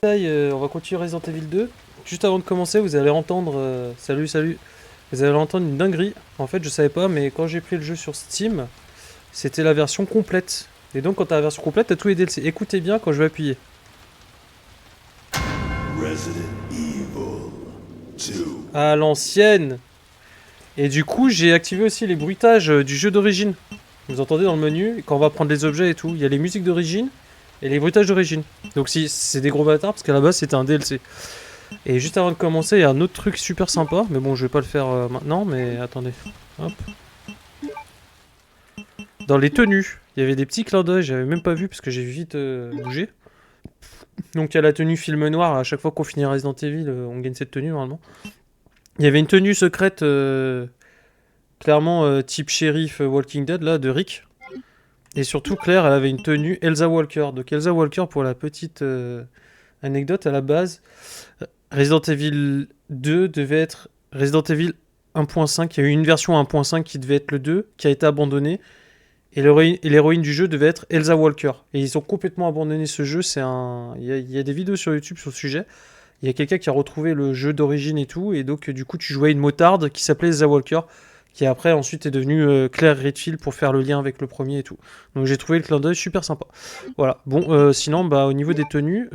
On va continuer Resident Evil 2. Juste avant de commencer, vous allez entendre... salut. Vous allez entendre une dinguerie. En fait, je savais pas, mais quand j'ai pris le jeu sur Steam, c'était la version complète. Et donc, quand t'as la version complète, t'as tous les DLC. Écoutez bien quand je vais appuyer. Resident Evil 2. À l'ancienne. Et du coup, j'ai activé aussi les bruitages du jeu d'origine. Vous entendez dans le menu, quand on va prendre des objets et tout, il y a les musiques d'origine et les bruitages d'origine. Donc si c'est des gros bâtards, parce qu'à la base c'était un DLC. Et juste avant de commencer, il y a un autre truc super sympa, mais bon, je vais pas le faire maintenant, mais attendez. Hop. Dans les tenues, il y avait des petits clins d'œil, j'avais même pas vu parce que j'ai vite bougé. Donc il y a la tenue film noir, à chaque fois qu'on finit Resident Evil, on gagne cette tenue normalement. Il y avait une tenue secrète, clairement type shérif Walking Dead, là, de Rick. Et surtout, Claire, elle avait une tenue Elsa Walker. Donc Elsa Walker, pour la petite anecdote, à la base, Resident Evil 2 devait être Resident Evil 1.5. Il y a eu une version 1.5 qui devait être le 2, qui a été abandonnée. Et l'héroïne du jeu devait être Elsa Walker. Et ils ont complètement abandonné ce jeu. Il y a des vidéos sur YouTube sur le sujet. Il y a quelqu'un qui a retrouvé le jeu d'origine et tout. Et donc, du coup, tu jouais une motarde qui s'appelait Elsa Walker, qui après ensuite est devenue Claire Redfield pour faire le lien avec le premier et tout. Donc j'ai trouvé le clin d'œil super sympa. Voilà. Bon, sinon, bah, au niveau des tenues,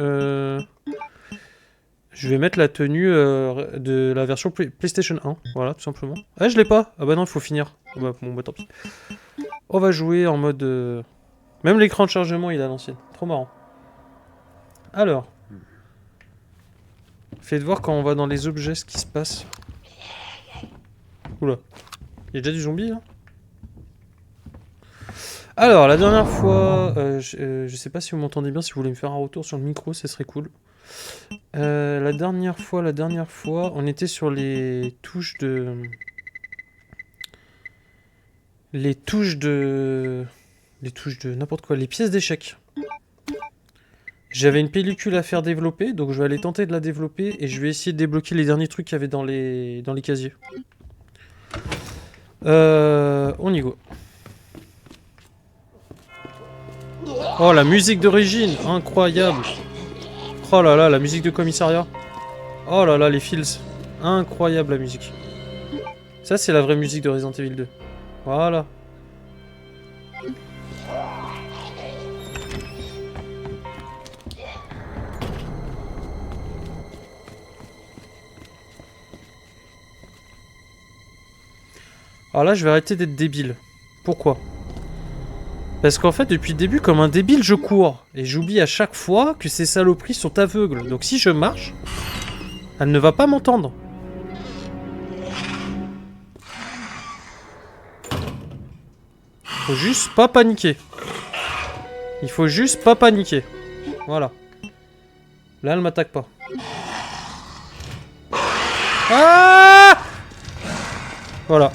je vais mettre la tenue de la version PlayStation 1. Voilà, tout simplement. Ah, je l'ai pas. Ah bah non, il faut finir. Ah bah, bon, bah tant pis. On va jouer en mode... Même l'écran de chargement, il est à l'ancienne. Trop marrant. Alors. Faites voir quand on va dans les objets ce qui se passe. Oula. Il y a déjà du zombie là. Alors, la dernière fois, je sais pas si vous m'entendez bien, si vous voulez me faire un retour sur le micro, ça serait cool. La dernière fois, on était sur les touches de... Les touches de n'importe quoi, les pièces d'échecs. J'avais une pellicule à faire développer, donc je vais aller tenter de la développer et je vais essayer de débloquer les derniers trucs qu'il y avait dans les casiers. On y go. Oh, la musique d'origine, incroyable. Oh là là, la musique de commissariat. Oh là là, les feels. Incroyable la musique. Ça, c'est la vraie musique de Resident Evil 2. Voilà. Alors là, je vais arrêter d'être débile. Pourquoi ? Parce qu'en fait, depuis le début, comme un débile, je cours. Et j'oublie à chaque fois que ces saloperies sont aveugles. Donc si je marche, elle ne va pas m'entendre. Faut juste pas paniquer. Il faut juste pas paniquer. Voilà. Là, elle m'attaque pas. Ah! Voilà.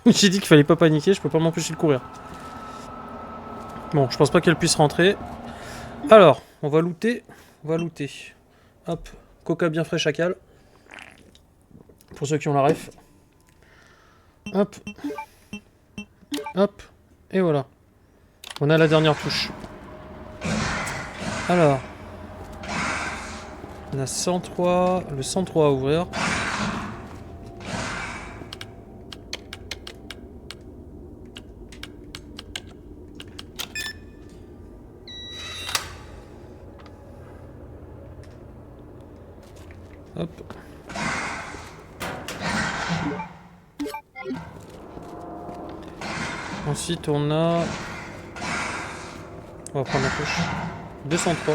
J'ai dit qu'il fallait pas paniquer, je peux pas m'empêcher de courir. Bon, je pense pas qu'elle puisse rentrer. Alors, on va looter. Hop, coca bien frais chacal. Pour ceux qui ont la ref. Hop. Hop. Et voilà. On a la dernière touche. Alors. On a 103. Le 103 à ouvrir. Hop. Ensuite, on a... On va prendre la touche. 203.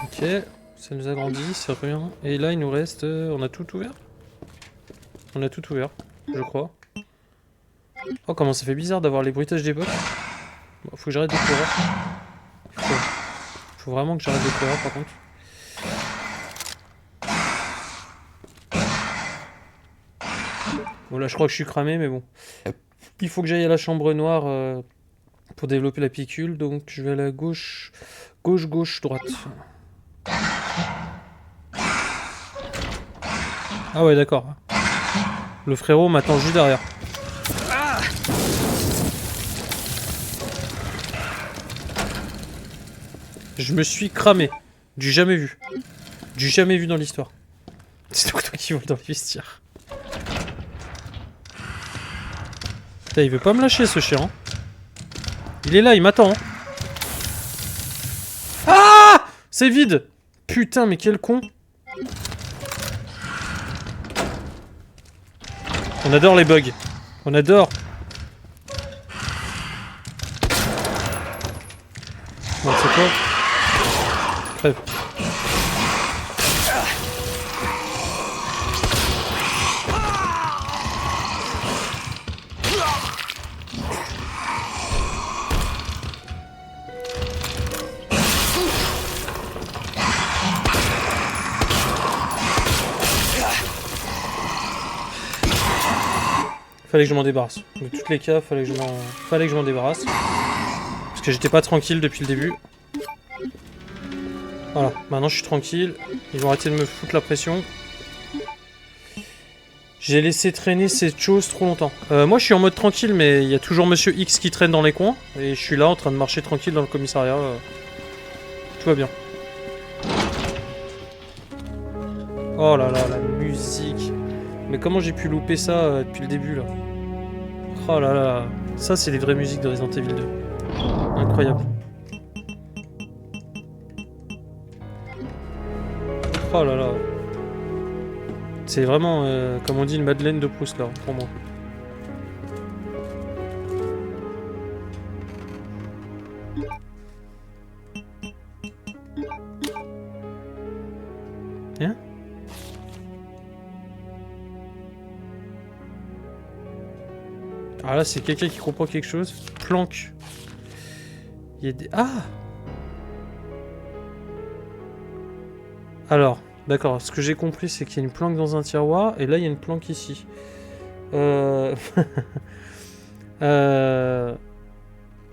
Ok. Ça nous agrandit, c'est rien. Et là, il nous reste... on a tout ouvert ? On a tout ouvert, je crois. Oh, comment ça fait bizarre d'avoir les bruitages d'époque. Bon, faut que j'arrête de courir. Faut vraiment que j'arrête de courir, par contre. Bon, là, je crois que je suis cramé, mais bon. Il faut que j'aille à la chambre noire Pour développer la picule, donc je vais aller à gauche. Gauche, gauche, droite. Ah ouais, d'accord. Le frérot m'attend juste derrière. Je me suis cramé. Du jamais vu. Du jamais vu dans l'histoire. C'est donc toi qui vole dans le vestiaire. Putain, il veut pas me lâcher ce chien. Il est là, il m'attend. Ah! C'est vide! Putain, mais quel con! On adore les bugs. On adore. Bon, c'est quoi? Crève. Fallait que je m'en débarrasse. De tous les cas, fallait que je m'en débarrasse. Parce que j'étais pas tranquille depuis le début. Voilà, maintenant je suis tranquille. Ils vont arrêter de me foutre la pression. J'ai laissé traîner cette chose trop longtemps. Moi je suis en mode tranquille, mais il y a toujours Monsieur X qui traîne dans les coins. Et je suis là en train de marcher tranquille dans le commissariat. Tout va bien. Oh là là, la musique. Mais comment j'ai pu louper ça depuis le début là? Oh là là. Ça c'est les vraies musiques de Resident Evil 2. Incroyable. Oh là là. C'est vraiment, comme on dit, une Madeleine de Proust là, pour moi. Hein? Ah là, c'est quelqu'un qui comprend quelque chose. Planque. Il y a des... Ah! Alors, d'accord, ce que j'ai compris, c'est qu'il y a une planque dans un tiroir, et là, il y a une planque ici.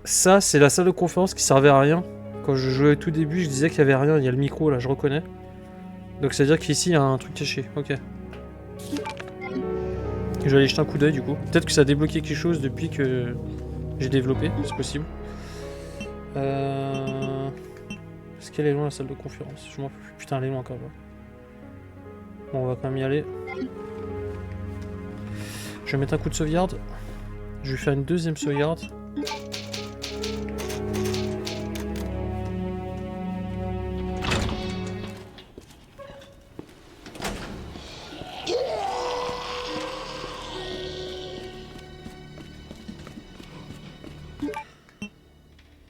Ça, c'est la salle de conférence qui servait à rien. Quand je jouais au tout début, je disais qu'il y avait rien. Il y a le micro, là, je reconnais. Donc, ça veut dire qu'ici, il y a un truc caché. Ok. Je vais aller jeter un coup d'œil, du coup. Peut-être que ça a débloqué quelque chose depuis que j'ai développé, c'est possible. Est-ce qu'elle est loin, la salle de conférence? Je m'en fous. Putain, elle est loin quand même. Bon, on va quand même y aller. Je vais mettre un coup de sauvegarde. Je vais faire une deuxième sauvegarde.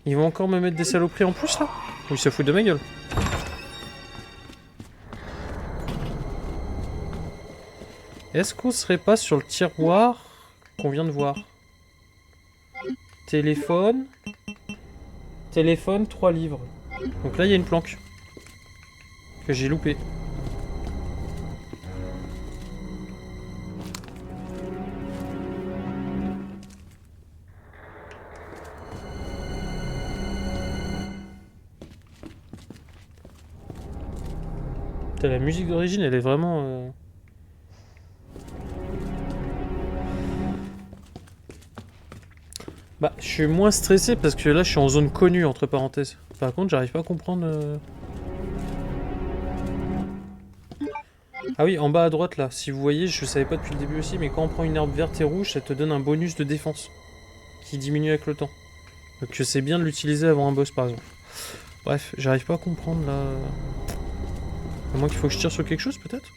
Ils vont encore me mettre des saloperies en plus là? Ou ils se foutent de ma gueule? Est-ce qu'on serait pas sur le tiroir qu'on vient de voir? Téléphone. Téléphone, 3 livres. Donc là, il y a une planque. Que j'ai loupé. Putain, la musique d'origine, elle est vraiment... Bah, je suis moins stressé parce que là, je suis en zone connue, entre parenthèses. Par contre, j'arrive pas à comprendre... Ah oui, en bas à droite, là. Si vous voyez, je savais pas depuis le début aussi, mais quand on prend une herbe verte et rouge, ça te donne un bonus de défense. Qui diminue avec le temps. Donc c'est bien de l'utiliser avant un boss, par exemple. Bref, j'arrive pas à comprendre, là... À moins qu'il faut que je tire sur quelque chose, peut-être?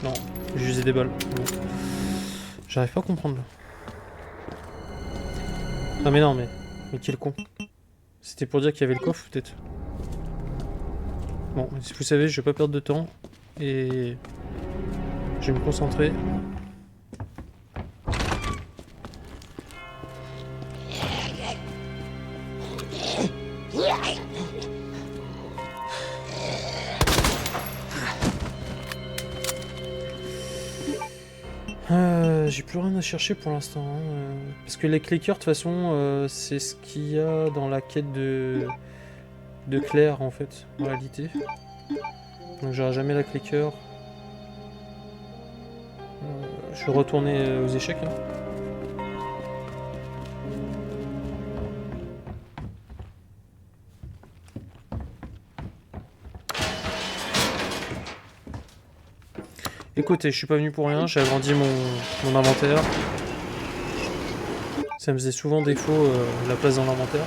Non, j'ai usé des balles. Bon. J'arrive pas à comprendre, là. Ah mais non, mais quel con. C'était pour dire qu'il y avait le coffre, peut-être. Bon, si vous savez, je vais pas perdre de temps. Et... je vais me concentrer. J'ai plus rien à chercher pour l'instant. Hein, parce que les clickers, de toute façon, c'est ce qu'il y a dans la quête de Claire, en fait, en réalité. Donc j'aurai jamais la clicker. Je vais retourner aux échecs. Hein. Écoutez, je suis pas venu pour rien, j'ai agrandi mon inventaire. Ça me faisait souvent défaut la place dans l'inventaire.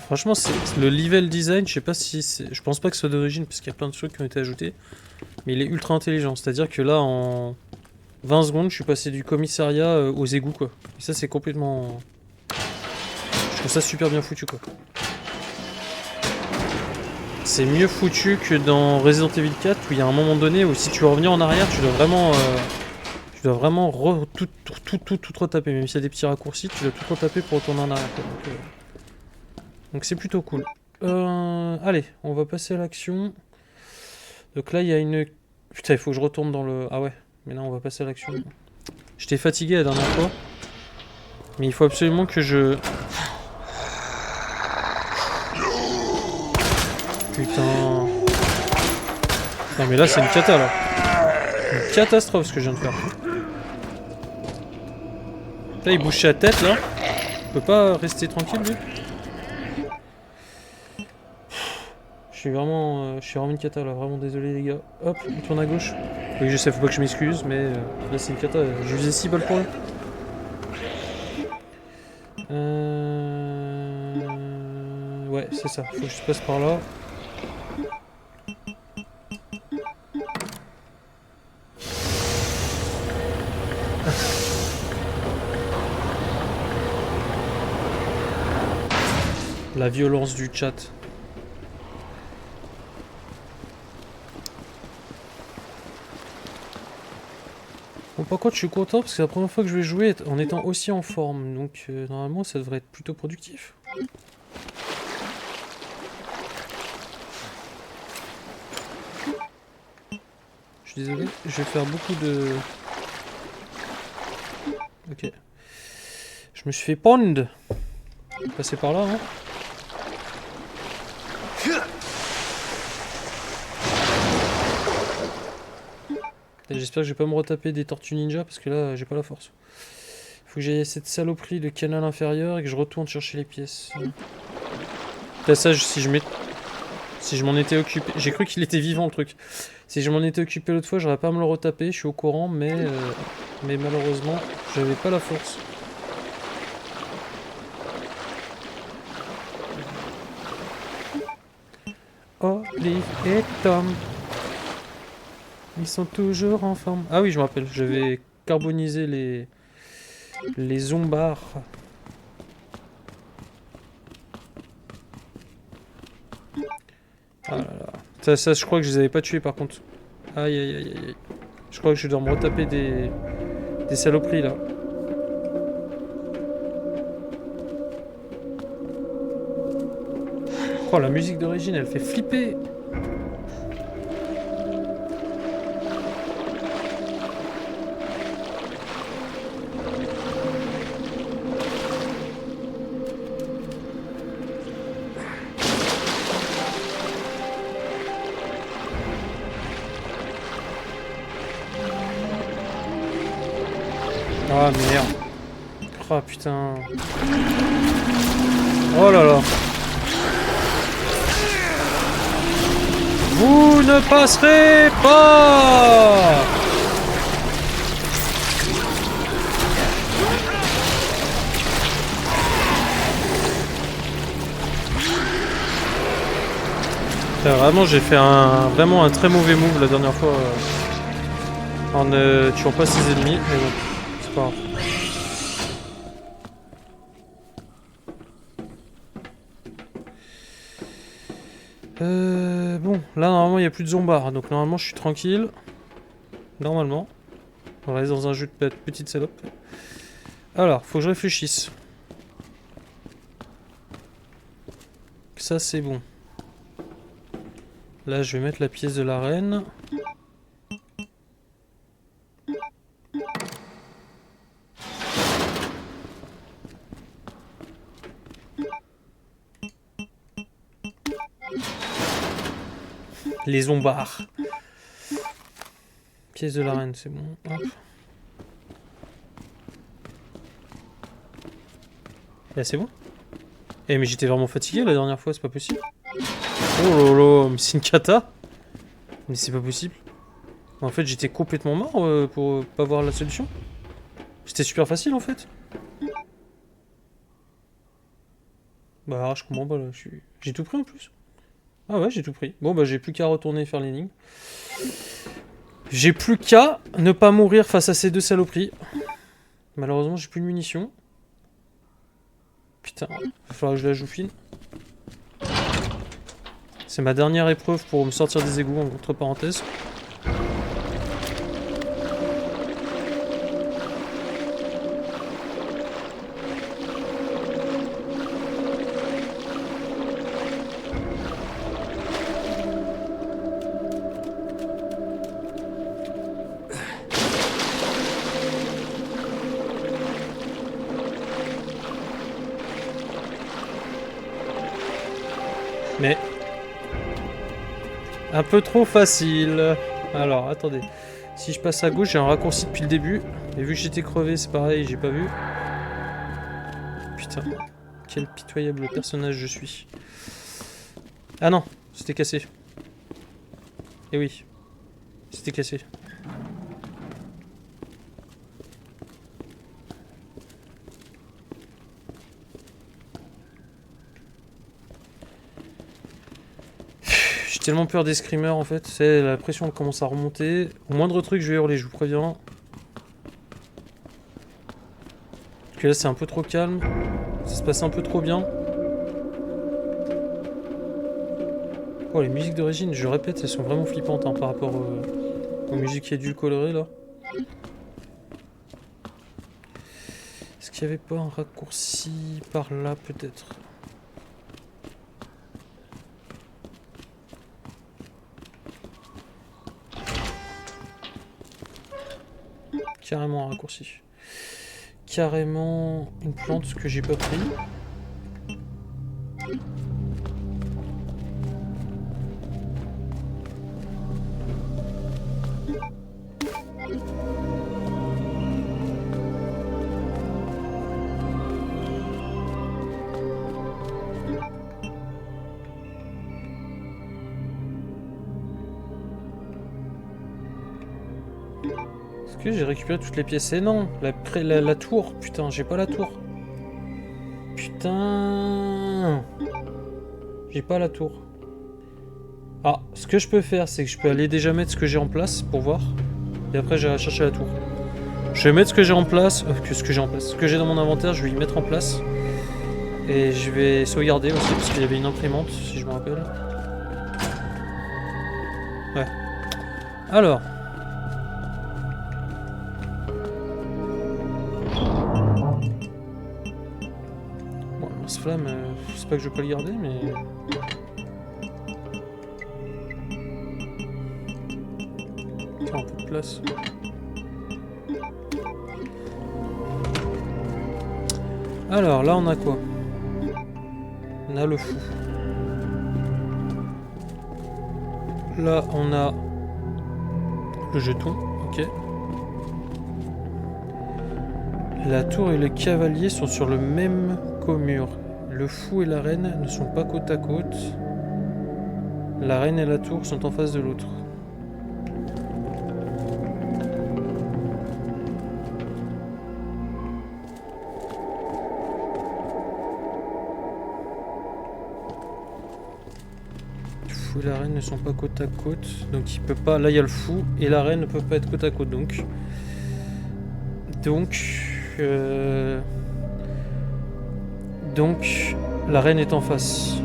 Franchement, le level design, je sais pas si c'est... Je pense pas que ce soit d'origine, parce qu'il y a plein de trucs qui ont été ajoutés. Mais il est ultra intelligent, c'est-à-dire que là, en 20 secondes, je suis passé du commissariat aux égouts, quoi. Et ça, c'est complètement... Je trouve ça super bien foutu, quoi. C'est mieux foutu que dans Resident Evil 4, où il y a un moment donné où si tu veux revenir en arrière, tu dois vraiment... tout retaper. Même s'il y a des petits raccourcis, tu dois tout retaper pour retourner en arrière, quoi. Donc c'est plutôt cool. Allez, on va passer à l'action. Donc là, il y a une... Putain, il faut que je retourne dans le... Ah ouais, mais là, on va passer à l'action. J'étais fatigué la dernière fois. Mais il faut absolument que je... Putain... Non mais là, c'est une cata, là. Une catastrophe, ce que je viens de faire. Là, il bouge sa tête, là. Il peut pas rester tranquille, lui. Je suis vraiment une cata là, vraiment désolé les gars. Hop, il tourne à gauche. Oui je sais, faut pas que je m'excuse, mais là c'est une cata, je faisais 6 balles pour lui. Ouais, c'est ça, faut que je passe par là. La violence du chat. Bon, par contre, je suis content parce que c'est la première fois que je vais jouer en étant aussi en forme. Donc, normalement, ça devrait être plutôt productif. Je suis désolé, je vais faire beaucoup de... Ok. Je me suis fait pond. Passer par là, hein. J'espère que je vais pas me retaper des tortues ninja parce que là j'ai pas la force. Faut que j'aille cette saloperie de canal inférieur et que je retourne chercher les pièces. Là, ça, si je m'en étais occupé... J'ai cru qu'il était vivant le truc. Si je m'en étais occupé l'autre fois, j'aurais pas à me le retaper, je suis au courant, mais malheureusement, j'avais pas la force. Olive et Tom. Ils sont toujours en forme. Ah oui, je me rappelle, je vais carboniser les zombards. Ah là là. Ça, je crois que je les avais pas tués par contre. Aïe aïe aïe aïe. Je crois que je dois me retaper des saloperies là. Oh, la musique d'origine, elle fait flipper. Ah merde. Oh putain. Oh là là. Vous ne passerez pas. Putain, vraiment j'ai fait vraiment un très mauvais move la dernière fois en ne tuant pas ses ennemis, mais bon, c'est pas grave. Bon, là normalement il n'y a plus de zombards, donc normalement je suis tranquille. Normalement. On reste dans un jeu de petite salope. Alors, faut que je réfléchisse. Ça c'est bon. Là je vais mettre la pièce de la reine. Les zombards. Pièce de la reine, c'est bon. Hop. Là, c'est bon. Eh, mais j'étais vraiment fatigué la dernière fois, c'est pas possible. Oh là là, mais c'est une cata. Mais c'est pas possible. En fait, j'étais complètement mort pour pas voir la solution. C'était super facile en fait. Bah, je comprends pas là. J'ai tout pris en plus. Ah ouais, j'ai tout pris. Bon, bah, j'ai plus qu'à retourner faire l'énigme. J'ai plus qu'à ne pas mourir face à ces deux saloperies. Malheureusement, j'ai plus de munitions. Putain, il va falloir que je la joue fine. C'est ma dernière épreuve pour me sortir des égouts, entre parenthèses. Mais... un peu trop facile. Alors, attendez. Si je passe à gauche, j'ai un raccourci depuis le début. Et vu que j'étais crevé, c'est pareil, j'ai pas vu. Putain. Quel pitoyable personnage je suis. Ah non, c'était cassé. Eh oui. C'était cassé. J'ai tellement peur des screamers en fait. C'est la pression elle commence à remonter. Au moindre truc, je vais hurler, je vous préviens. Parce que là, c'est un peu trop calme. Ça se passe un peu trop bien. Oh, les musiques d'origine, je répète, elles sont vraiment flippantes hein, par rapport aux musiques édulcorées là. Est-ce qu'il n'y avait pas un raccourci par là peut-être? Carrément un raccourci. Carrément une plante que j'ai pas pris. Est-ce que j'ai récupéré toutes les pièces? Et non, la tour. Putain, j'ai pas la tour. Putain. J'ai pas la tour. Ah, ce que je peux faire, c'est que je peux aller déjà mettre ce que j'ai en place pour voir. Et après, j'irai chercher la tour. Je vais mettre ce que j'ai en place. Ce que j'ai dans mon inventaire, je vais y mettre en place. Et je vais sauvegarder aussi, parce qu'il y avait une imprimante, si je me rappelle. Ouais. Alors. Bon, lance-flamme, je sais pas que je peux le garder, mais... un peu de place. Alors, là, on a quoi? On a le fou. Là, on a le jeton, ok. La tour et le cavalier sont sur le même commure. Le fou et la reine ne sont pas côte à côte. La reine et la tour sont en face de l'autre. Le fou et la reine ne sont pas côte à côte. Donc il peut pas... Là il y a le fou et la reine ne peuvent pas être côte à côte donc. Donc la reine est en face.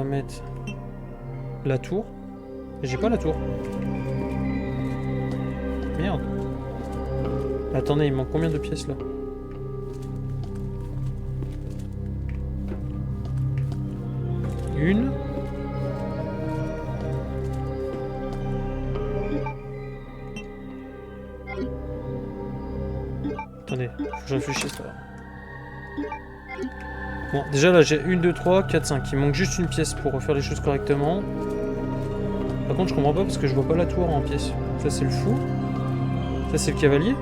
va mettre la tour. J'ai pas la tour. Merde. Attendez, il manque combien de pièces là? Une. Attendez, faut que je réfléchisse là. Bon, déjà là j'ai 1, 2, 3, 4, 5. Il manque juste une pièce pour refaire les choses correctement. Par contre, je comprends pas parce que je vois pas la tour en pièces. Ça, c'est le fou. Ça, c'est le cavalier.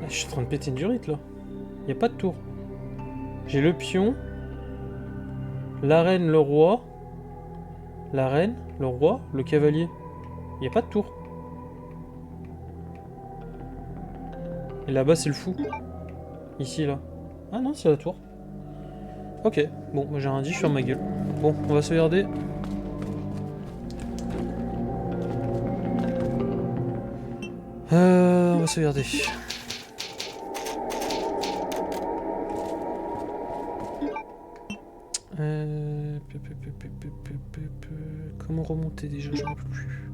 Ah, je suis en train de péter une durite là. Y a pas de tour. J'ai le pion. La reine, le roi. La reine, le roi, le cavalier. Y a pas de tour. Et là-bas, c'est le fou. Ici, là. Ah non, c'est la tour. Ok. Bon, moi j'ai rien dit, je ferme ma gueule. Bon, on va sauvegarder. On va sauvegarder. Comment remonter déjà? J'en peux plus.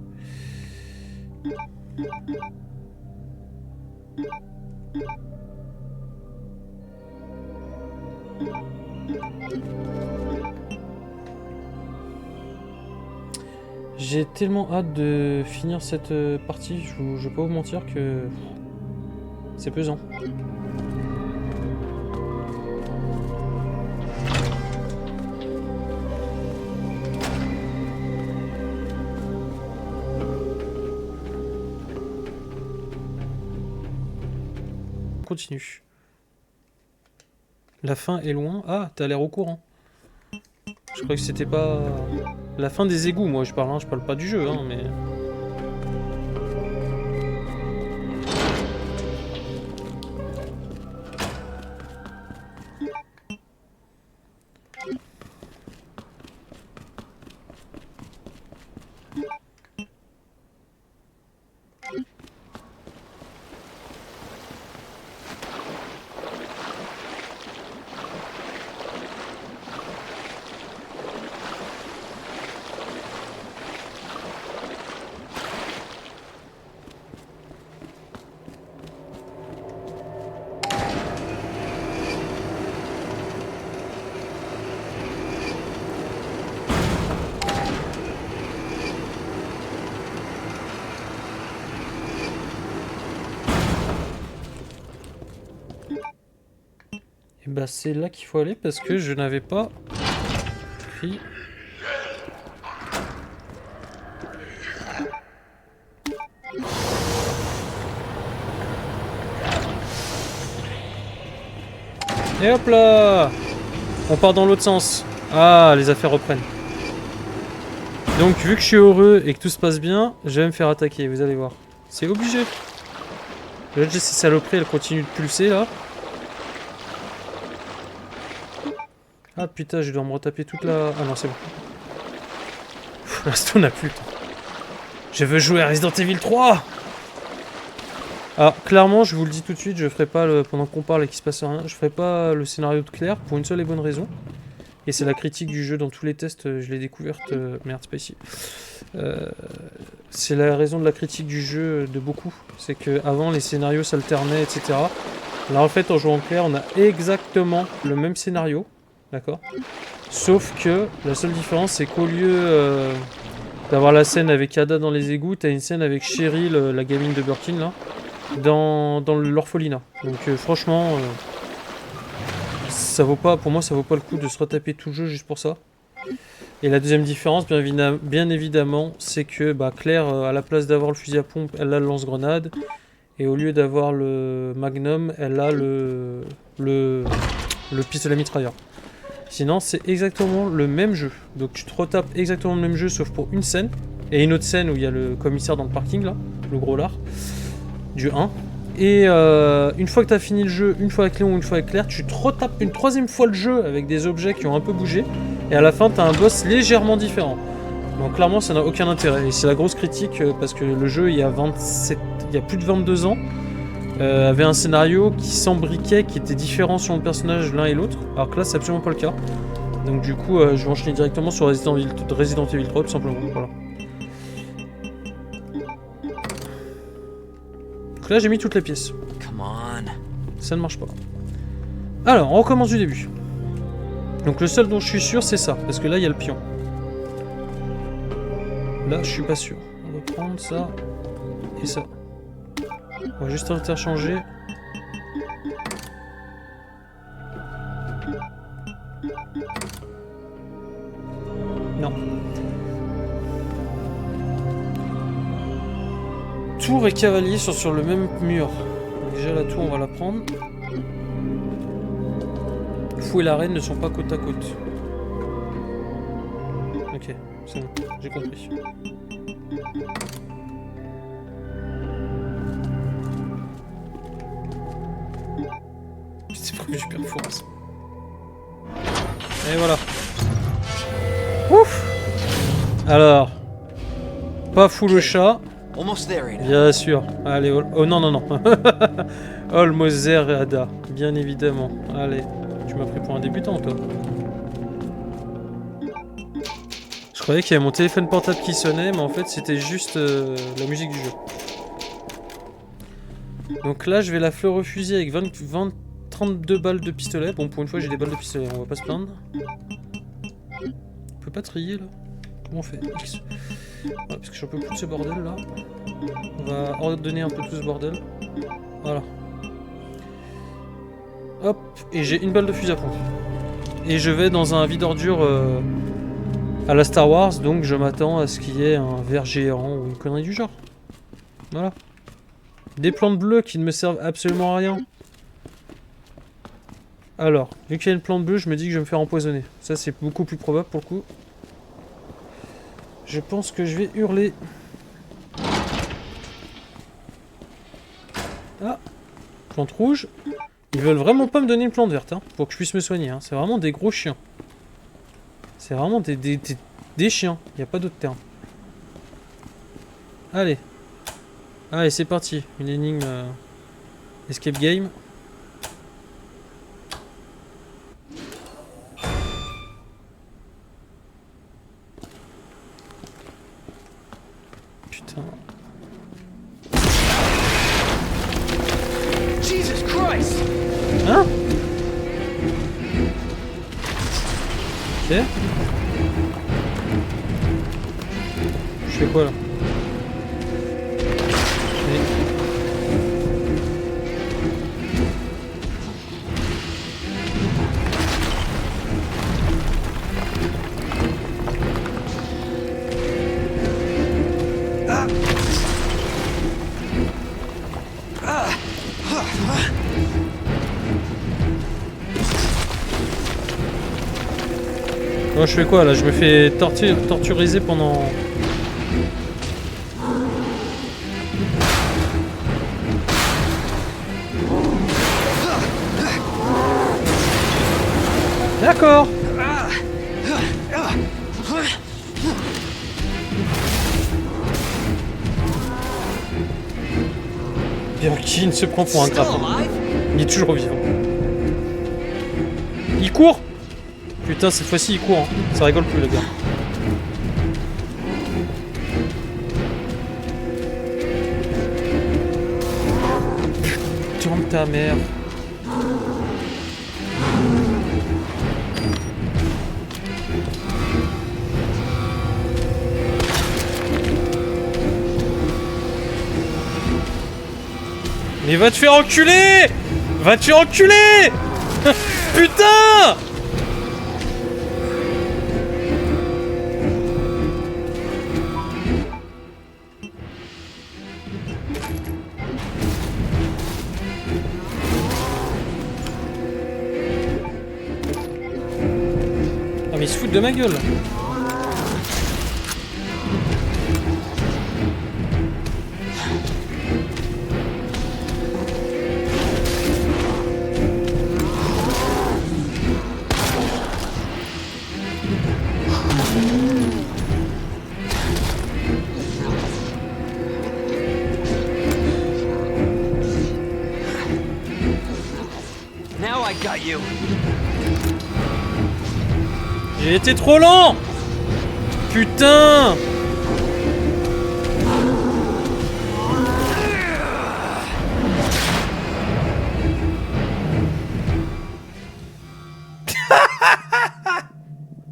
J'ai tellement hâte de finir cette partie, je vais pas vous mentir que c'est pesant. On continue. La fin est loin. Ah, t'as l'air au courant. Je crois que c'était pas... La fin des égouts, moi je parle pas du jeu, hein, mais... Et bah c'est là qu'il faut aller parce que je n'avais pas pris... Et hop là! On part dans l'autre sens. Ah, les affaires reprennent. Donc vu que je suis heureux et que tout se passe bien, je vais me faire attaquer, vous allez voir. C'est obligé. Là j'ai ces saloperies, elles continuent de pulser là. Ah putain, je dois me retaper toute la... Ah non, c'est bon. L'instant, on n'a plus le temps. Je veux jouer à Resident Evil 3. Alors, clairement, je vous le dis tout de suite, je ferai pas, pendant qu'on parle et qu'il se passe rien, je ferai pas le scénario de Claire pour une seule et bonne raison. Et c'est la critique du jeu dans tous les tests, je l'ai découverte... Merde, c'est pas ici. C'est la raison de la critique du jeu de beaucoup. C'est que avant les scénarios s'alternaient, etc. Là, en fait, en jouant Claire, on a exactement le même scénario. D'accord. Sauf que la seule différence, c'est qu'au lieu d'avoir la scène avec Ada dans les égouts, t'as une scène avec Cheryl, la gamine de Birkin, là, dans l'orphelinat. Donc franchement, ça vaut pas, pour moi, ça vaut pas le coup de se retaper tout le jeu juste pour ça. Et la deuxième différence, bien évidemment, c'est que Claire, à la place d'avoir le fusil à pompe, elle a le lance-grenade. Et au lieu d'avoir le Magnum, elle a le pistolet mitrailleur. Sinon, c'est exactement le même jeu. Donc tu te retapes exactement le même jeu, sauf pour une scène. Et une autre scène où il y a le commissaire dans le parking, là. Le gros lard. Du 1. Et une fois que tu as fini le jeu, une fois avec Léon, une fois avec Claire, tu te retapes une troisième fois le jeu avec des objets qui ont un peu bougé. Et à la fin, tu as un boss légèrement différent. Donc clairement ça n'a aucun intérêt. Et c'est la grosse critique parce que le jeu il y a plus de 22 ans avait un scénario qui s'embriquait, qui était différent sur le personnage l'un et l'autre. Alors que là c'est absolument pas le cas. Donc du coup je vais enchaîner directement sur Resident Evil 3 tout simplement. Voilà. Donc là j'ai mis toutes les pièces. Ça ne marche pas. Alors on recommence du début. Donc le seul dont je suis sûr c'est ça. Parce que là il y a le pion. Là je suis pas sûr. On va prendre ça et ça. On va juste interchanger. Non. Tour et cavalier sont sur le même mur. Donc déjà la tour on va la prendre. Fou et la reine ne sont pas côte à côte. Ok, c'est bon, j'ai compris. C'est prévu, je perforce. Et voilà. Ouf. Alors. Pas fou le chat. Bien sûr. Allez, oh non, non, non. Almost there, Ada. Bien évidemment. Allez. Tu m'as pris pour un débutant, toi. Je croyais qu'il y avait mon téléphone portable qui sonnait, mais en fait, c'était juste la musique du jeu. Donc là, je vais la fleur au fusil avec 32 balles de pistolet. Bon, pour une fois, j'ai des balles de pistolet, on va pas se plaindre. On peut pas trier, là? Comment on fait? X. Ouais, parce que j'en peux plus de ce bordel, là. On va ordonner un peu tout ce bordel. Voilà. Hop, et j'ai une balle de fusil à pompe. Et je vais dans un vide ordure à la Star Wars, donc je m'attends à ce qu'il y ait un ver géant ou une connerie du genre. Voilà. Des plantes bleues qui ne me servent absolument à rien. Alors, vu qu'il y a une plante bleue, je me dis que je vais me faire empoisonner. Ça, c'est beaucoup plus probable pour le coup. Je pense que je vais hurler. Ah, plante rouge. Ils veulent vraiment pas me donner une plante verte, hein, pour que je puisse me soigner. Hein. C'est vraiment des gros chiens. C'est vraiment des chiens. Il n'y a pas d'autre terme. Allez. Allez, c'est parti. Une énigme escape game. Putain. Jesus Christ! Hein? Ok. Je fais quoi là? Moi je fais quoi là? Je me fais torturiser pendant... D'accord. Birkin se prend pour un grappin. Il est toujours vivant. Il court. Putain, cette fois-ci il court, hein. Ça rigole plus les gars. Putain de ta mère. Mais va te faire enculer! Va te faire enculer! Putain! Ah mais ils se foutent de ma gueule. I got you. J'ai été trop lent. Putain.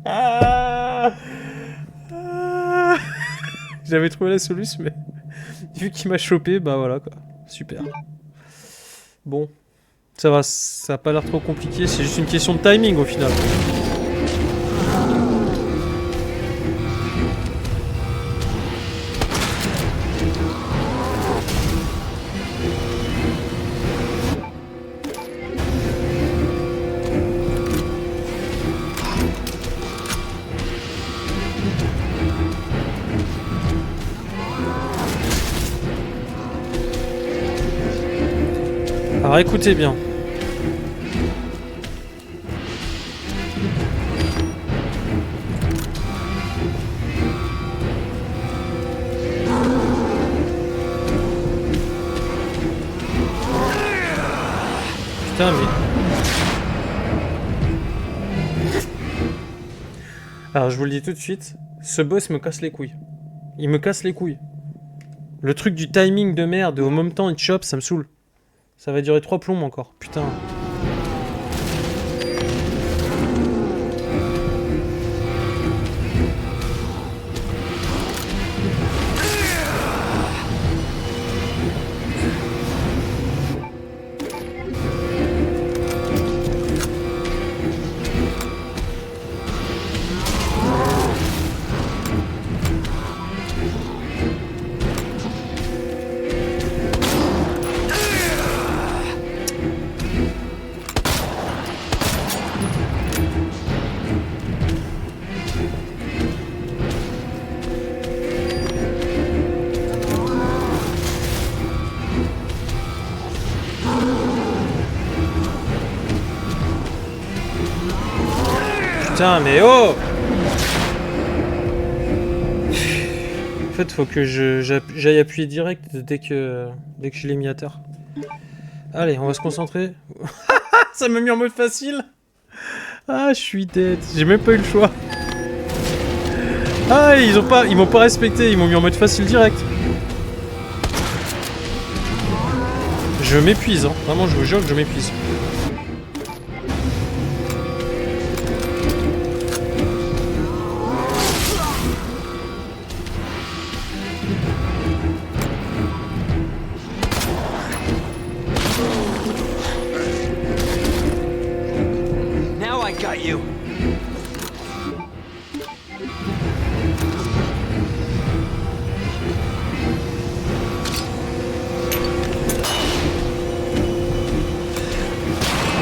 Ah. Ah. J'avais trouvé la solution, mais vu qu'il m'a chopé, bah voilà quoi. Super. Bon. Ça va, ça a pas l'air trop compliqué, c'est juste une question de timing au final. Alors écoutez bien. Putain mais... Alors je vous le dis tout de suite, ce boss me casse les couilles. Il me casse les couilles. Le truc du timing de merde et au même temps il te chope, ça me saoule. Ça va durer 3 plombs encore, putain. Putain, mais oh! En fait, faut que j'aille appuyer direct dès que je l'ai mis à terre. Allez, on va se concentrer. Ça m'a mis en mode facile! Ah, je suis dead. J'ai même pas eu le choix. Ah, ils m'ont pas respecté. Ils m'ont mis en mode facile direct. Je m'épuise, hein. Vraiment, je vous jure que je m'épuise. Now I got you.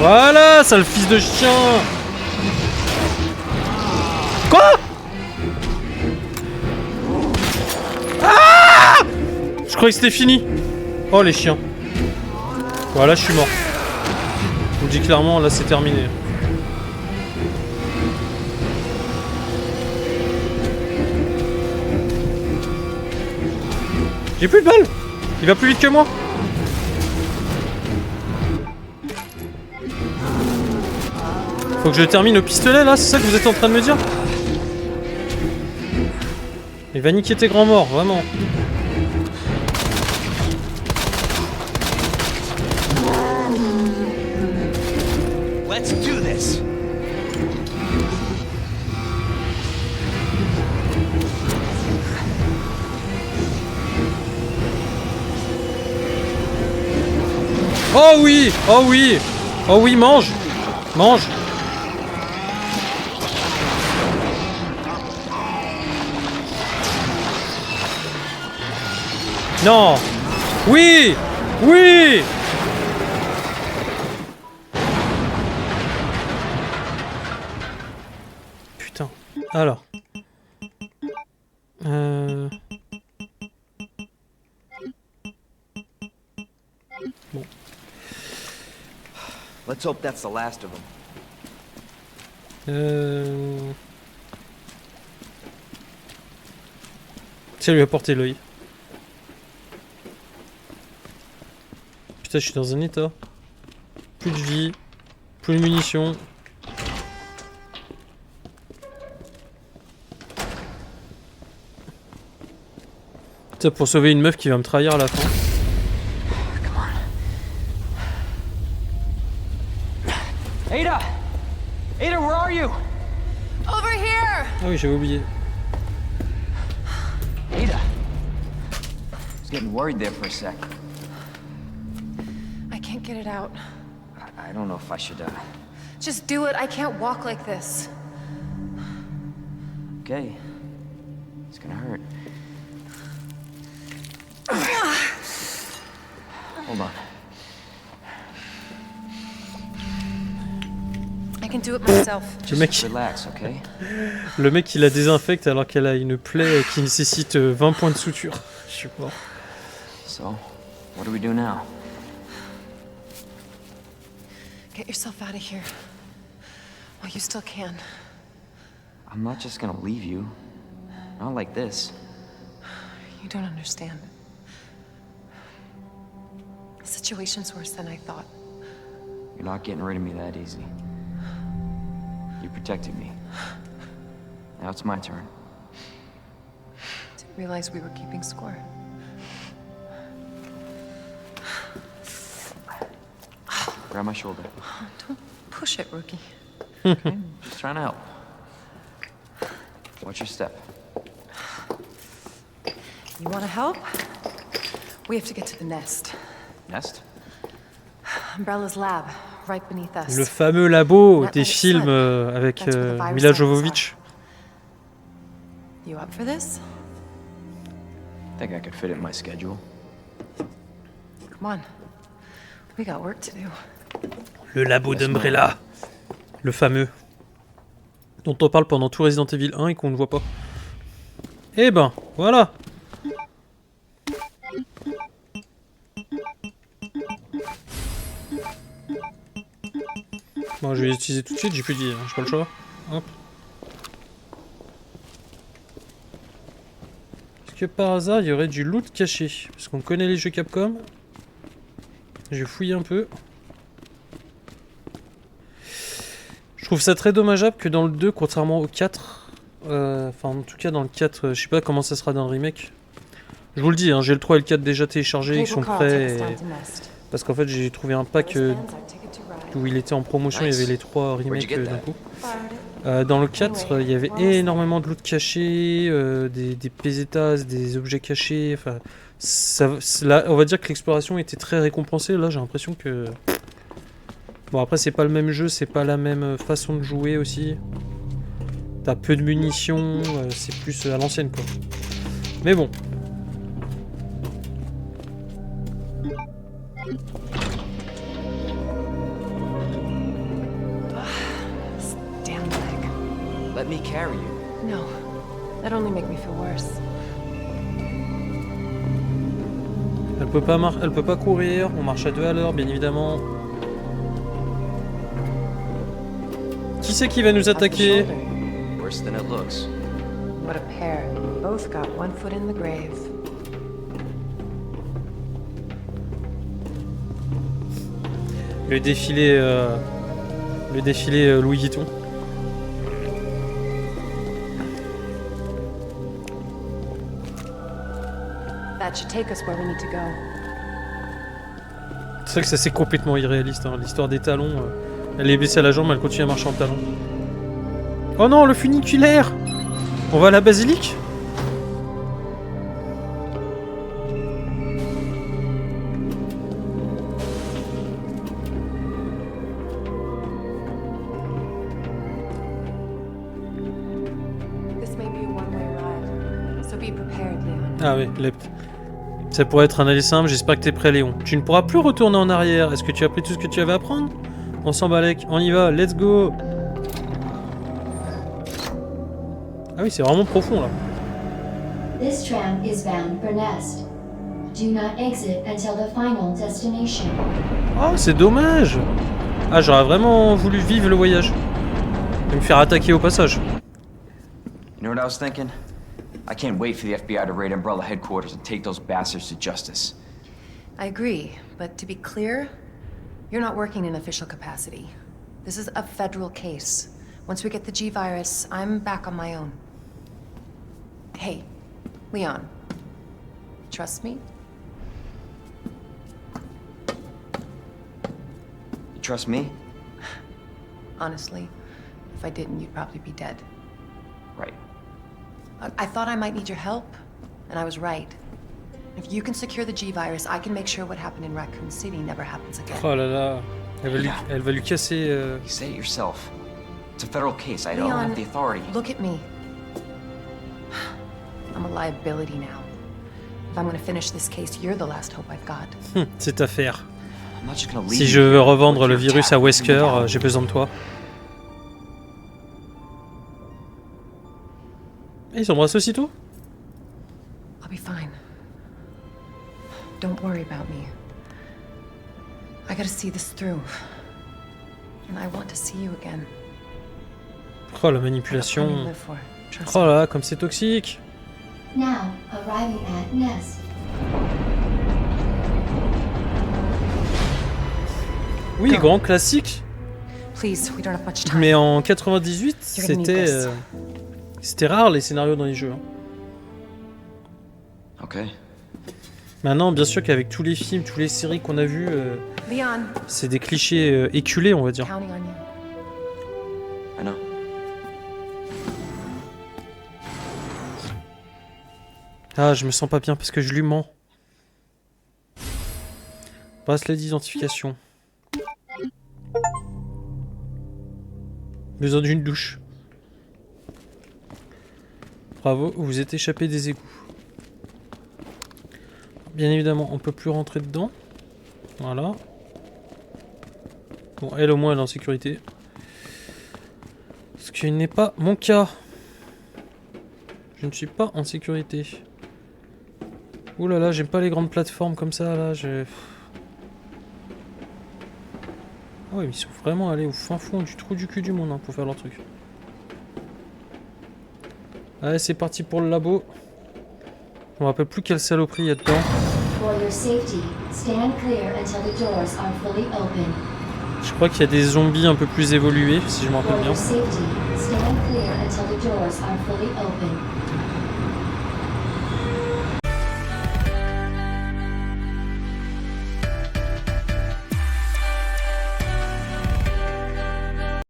Voilà, sale fils de chien! Quoi? Ah! Je croyais que c'était fini. Oh les chiens. Voilà, je suis mort. Je vous le dis clairement, là c'est terminé. J'ai plus de balles. Il va plus vite que moi. Faut que je termine au pistolet là, c'est ça que vous êtes en train de me dire? Il va niquer tes grands morts, vraiment. Let's do this. Oh oui! Oh oui! Oh oui, mange! Mange! Non! Oui! Oui! Putain. Alors. Bon. Let's hope that's the last of them. Tiens, lui apporter l'œil. Putain, je suis dans un état. Plus de vie, plus de munitions. Ça pour sauver une meuf qui va me trahir à la fin. Ada! Ada, where are you? Over here! Ah oui, j'avais oublié. Ada! I was getting worried there for a sec. I can't get it out. I don't know if I should, Just do it. I can't walk like this. Okay. It's gonna hurt. Hold on. I can do it myself. Relax, okay? Le mec il la désinfecte alors qu'elle a une plaie qui nécessite 20 points de suture. Je suis mort. So, what do we do now? Get yourself out of here. While you still can. I'm not just gonna leave you. Not like this. You don't understand. The situation's worse than I thought. You're not getting rid of me that easy. You protected me. Now it's my turn. Didn't realize we were keeping score. Grab my shoulder. Don't push it, rookie. Okay, just trying to help. Watch your step. You want to help? We have to get to the nest. Nest? Umbrella's lab, right beneath us. Le fameux labo des films avec Mila Jovovich. You up for this? I think I could fit it in my schedule. Come on. We got work to do. Le labo d'Umbrella. Le fameux. Dont on parle pendant tout Resident Evil 1 et qu'on ne voit pas. Eh ben, voilà. Bon, je vais les utiliser tout de suite, j'ai plus dit, hein, j'ai pas le choix. Hop. Est-ce que par hasard, il y aurait du loot caché? Parce qu'on connaît les jeux Capcom. J'ai fouillé un peu. Je trouve ça très dommageable que dans le 2, contrairement au 4, enfin en tout cas dans le 4, je sais pas comment ça sera dans le remake. Je vous le dis, hein, j'ai le 3 et le 4 déjà téléchargés, ils sont prêts. Parce qu'en fait j'ai trouvé un pack où il était en promotion, il y avait les 3 remakes d'un coup. Dans le 4, il y avait énormément de loot caché, des pesetas, des objets cachés, enfin... Là, on va dire que l'exploration était très récompensée, là j'ai l'impression que... Bon après c'est pas le même jeu, c'est pas la même façon de jouer aussi. T'as peu de munitions, c'est plus à l'ancienne quoi. Mais bon. Damn leg. Let me carry you. No. That only make me feel worse. Elle peut pas courir, on marche à 2 à l'heure bien évidemment. Qui c'est qui va nous attaquer? Worse than it looks. What a pair. Both got one foot in the grave. Le défilé Louis Vuitton. That should take us where we need to go. C'est vrai que ça c'est complètement irréaliste, hein. L'histoire des talons. Elle est baissée à la jambe, elle continue à marcher en talons. Oh non, le funiculaire! On va à la basilique? This may be a one-way ride, so be prepared, Leon. Ah oui, Lept. Ça pourrait être un aller simple, j'espère que t'es prêt Léon. Tu ne pourras plus retourner en arrière, est-ce que tu as appris tout ce que tu avais à apprendre? On s'en balèque, on y va, let's go! Ah oui, c'est vraiment profond là. This tram is bound for Nest. Do not exit until the final destination. Oh, c'est dommage! Ah, j'aurais vraiment voulu vivre le voyage. Et me faire attaquer au passage. You know what I was thinking? I can't wait for the FBI to raid Umbrella headquarters and take those bastards to justice. I agree, but to be clear, you're not working in official capacity. This is a federal case. Once we get the G-Virus, I'm back on my own. Hey, Leon. Trust me? You trust me? Honestly, if I didn't, you'd probably be dead. Right. I thought I might need your help, and I was right. If you can secure the G-Virus, I can make sure what happened in Raccoon City never happens again. Oh là là. Elle va lui casser... You say it yourself. It's a federal case. I don't Leon, have the authority. look at me. I'm a liability now. If I'm gonna finish this case, you're the last hope I've got. C'est ta affaire. I'm not just gonna leave Si you je here veux with revendre your le virus tap à me Wesker, down. j'ai besoin de toi. Et ils s'embrassent aussitôt? I'll be fine. Don't worry about me. I gotta see this through. And I want to see you again. Oh la I got plenty to manipulation. live for. Trust Oh me. là là, comme c'est toxique. Now, arriving at Nest. Oui, Go. grand classique. Please, we don't have much time. Mais en 98, You're gonna need c'était... this. C'était rare les scénarios dans les jeux. Hein. Okay. Maintenant, bien sûr qu'avec tous les films, toutes les séries qu'on a vues, Leon, c'est des clichés éculés, on va dire. counting on you. I know. Ah, je me sens pas bien parce que je lui mens. Bracelet d'identification. Besoin d'une douche. Bravo, vous êtes échappé des égouts. Bien évidemment, on peut plus rentrer dedans. Voilà. Bon, elle au moins elle est en sécurité. Ce qui n'est pas mon cas. Je ne suis pas en sécurité. Ouh là là, j'aime pas les grandes plateformes comme ça là. Ah ouais, mais ils sont vraiment allés au fin fond du trou du cul du monde hein, pour faire leur truc. Allez, c'est parti pour le labo. Je me rappelle plus quelle saloperie il y a dedans. For your safety, stand clear until the doors are fully open. Je crois qu'il y a des zombies un peu plus évolués, si je me For rappelle bien. your safety, stand clear until the doors are fully open.